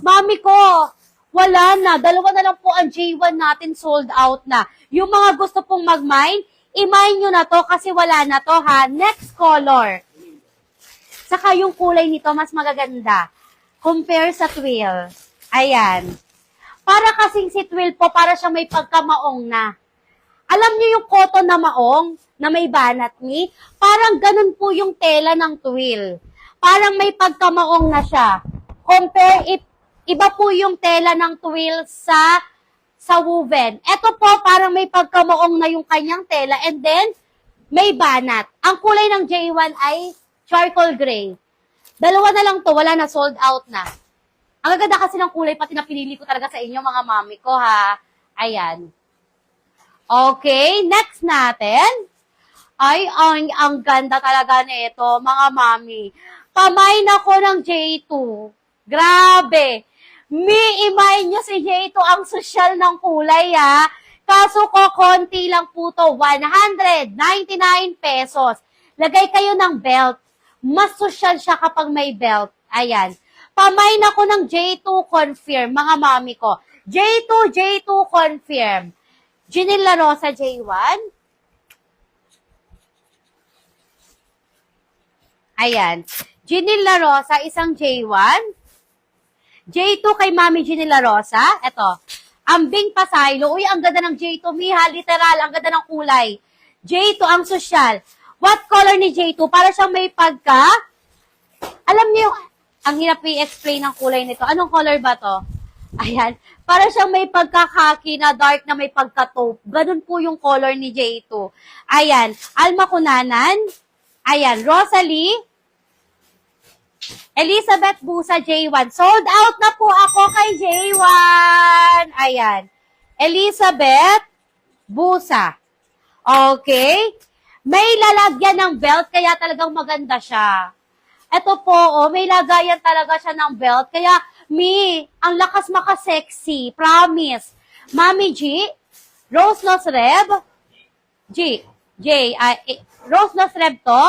Mami ko, wala na. Dalawa na lang po ang J1 natin, sold out na. Yung mga gusto pong mag-mine, i-mine nyo na to kasi wala na to ha. Next color. Saka yung kulay nito, mas magaganda. Compare sa twill. Ayan. Para kasing si twill po, para siya may pagkamaong na. Alam niyo yung cotton na maong, na may banat ni? Parang ganun po yung tela ng twill. Parang may pagkamaong na siya. Compare, iba po yung tela ng twill sa woven. Ito po, parang may pagkamaong na yung kanyang tela and then, may banat. Ang kulay ng J1 ay charcoal gray. Dalawa na lang to, wala na, sold out na. Ang gaganda kasi ng kulay, pati na pinili ko talaga sa inyo, mga mami ko, ha. Ayan. Okay, next natin. Ay, ang ganda talaga nito, mga mami. Pamain ako ng J2. Grabe. Mi-imay nyo si J2 ang sosyal ng kulay, ha. Kaso ko, konti lang po to, 199 pesos. Lagay kayo ng belt. Mas sosyal siya kapag may belt. Ayan. Pamain ako ng J2 confirm, mga mami ko. J2 confirm. Ginil La Rosa J1. Ayan. Ginil La Rosa, isang J1. J2 kay Mami Ginil La Rosa. Ito. Ambing Pasaylo. Uy, ang ganda ng J2, Miha. Literal, ang ganda ng kulay. J2, ang sosyal. What color ni J2? Para siyang may pagka... Alam niyo, ang hirap i-explain ng kulay nito. Anong color ba to? Ayan. Para siyang may pagkakaki na dark na may pagka-taupe. Ganun po yung color ni J2. Ayan. Alma Kunanan. Ayan. Rosalie. Elizabeth Busa, J1. Sold out na po ako kay J1. Ayan. Elizabeth Busa. Okay. May lalagyan ng belt, kaya talagang maganda siya. Ito po, oh, may lagayan talaga siya ng belt. Kaya, ang lakas maka-sexy. Promise. Mami G, Rose Nos Reb, Rose Nos Reb to.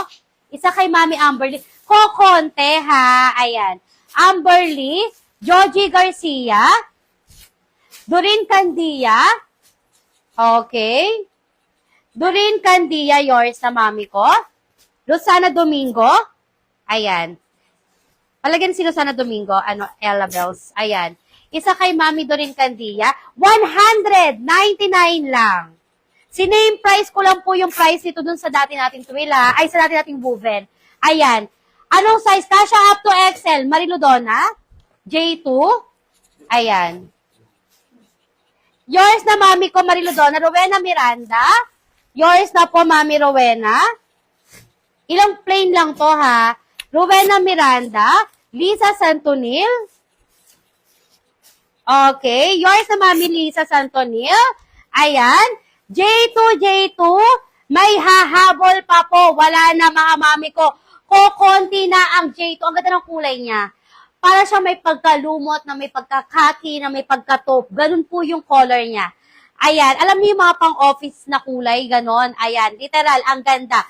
Isa kay Mami Amberly. Kokonte, ha. Ayan. Amberly, Joji Garcia, Doreen Candia. Okay. Doreen Candia, yours na mami ko. Rosana Domingo. Ayan. Palagyan si Rosana Domingo, Ella Bells. Ayan. Isa kay Mami Doreen Candia, 199 lang. Si-name price ko lang po yung price nito dun sa dati nating Twila, ay sa dati nating woven. Ayan. Anong size? Kasha up to XL. Mariludona, J2. Ayan. Yours na Mami ko, Mariludona. Rowena Miranda. Yours na po, Mami Rowena. Ilang plain lang to, ha? Rowena Miranda, Lisa Santonil. Okay. Yours na Mami Lisa Santonil. Ayan. J2. May hahabol pa po. Wala na, mga mami ko. Kokonti na ang J2. Ang ganda ng kulay niya. Para siya may pagkalumot, na may pagkakaki, na may pagkatop. Ganun po yung color niya. Ayan. Alam niyo yung mga pang-office na kulay, ganon. Ayan. Literal, ang ganda.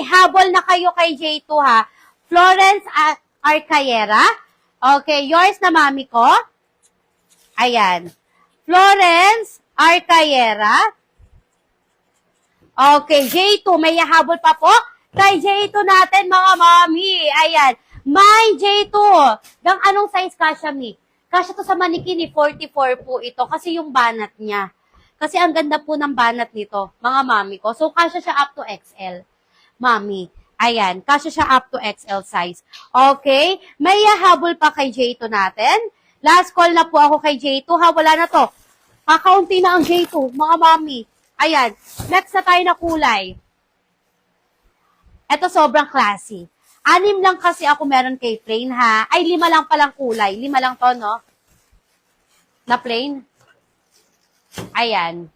Habol na kayo kay J2, ha. Florence Arcayera. Okay, yours na mami ko. Ayan. Florence Arcayera. Okay, J2. May habol pa po. Kay J2 natin, mga mami. Ayan. My J2. Gang anong size kasya, mi? Kasya to sa maniki ni 44 po ito. Kasi yung banat niya. Kasi ang ganda po ng banat nito, mga mami ko. So, kasya siya up to XL. Mami. Ayan. Kasya siya up to XL size. Okay. May habol pa kay J2 natin. Last call na po ako kay J2. Ha, wala na to. Kakaunti na ang J2, mga mami. Ayan. Next na tayo na kulay. Ito sobrang classy. 6 lang kasi ako meron kay plain, ha. Ay, 5 lang palang kulay. 5 lang to, no? Na plain. Ayan.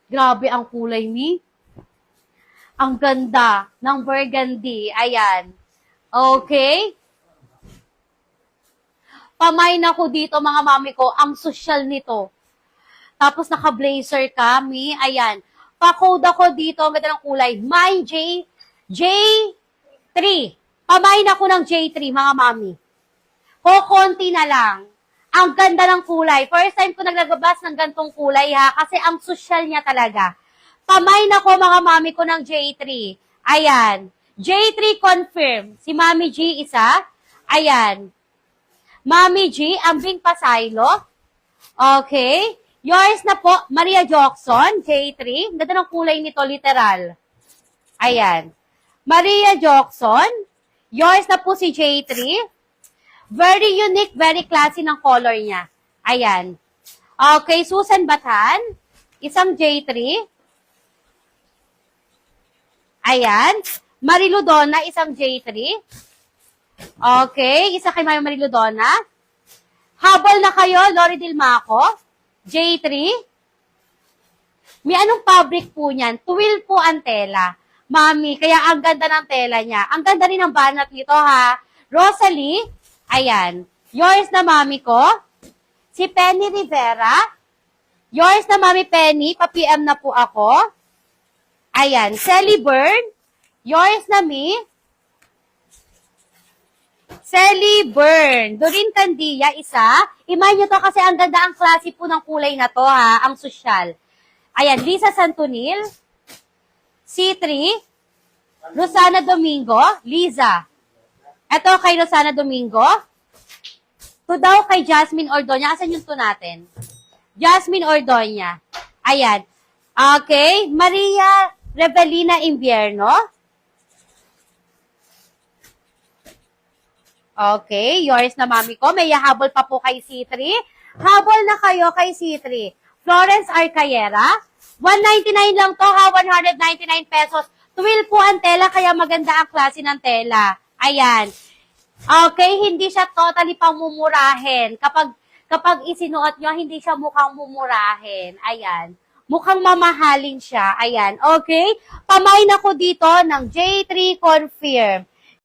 Grabe ang kulay, mi. Ang ganda ng burgundy. Ayan. Okay. Pamain ako dito, mga mami ko. Ang social nito. Tapos naka-blazer kami. Ayan. Pa-code ako dito. Ang ganda ng kulay. My J3. Pamain ako ng J3, mga mami. Kokonti na lang. Ang ganda ng kulay. First time ko naglagabas ng gantong kulay ha, kasi ang social niya talaga. Pamay na ko mga mami ko ng J3. Ayan. J3 confirm. Si Mami G isa. Ayan. Mami G, ambing pasaylo. Okay. Yours na po, Maria Jockson, J3. Ganda ng kulay nito, literal. Ayan. Maria Jockson. Yours na po si J3. Very unique, very classy ng color niya. Ayan. Okay, Susan Batan. Isang J3. Ayan. Marilu Donna, isang J3. Okay, isa kay Marilu Donna. Habol na kayo, Lori Dilmaco. J3. May anong fabric po niyan? Tuwil po ang tela. Mami, kaya ang ganda ng tela niya. Ang ganda rin ng banat nito ha. Rosalie, ayan. Yours na mami ko. Si Penny Rivera. Yours na mami Penny, pa-PM na po ako. Ayan. Sally Byrne. Yours na mi. Sally Byrne. Doreen Candia, isa. Imay nyo to kasi ang ganda, ang klase po ng kulay na to ha. Ang sosyal. Ayan, Lisa Santonil. C3. Rosana Domingo. Liza. Ito kay Rosana Domingo. To daw kay Jasmine Ordoña. Asan yung to natin? Jasmine Ordoña. Ayan. Okay. Maria Revelina Invierno. Okay, yours na mami ko. May habol pa po kay C3. Habol na kayo kay C3. Florence Arcayera. 199 lang to ha, 199 pesos. Tuwil po ang tela, kaya maganda ang klase ng tela. Ayan. Okay, hindi siya totally pamumurahin. Kapag isinuot nyo, hindi siya mukhang mumurahin. Ayan. Mukhang mamahalin siya. Ayan. Okay? Pamain ako dito ng J3 confirm.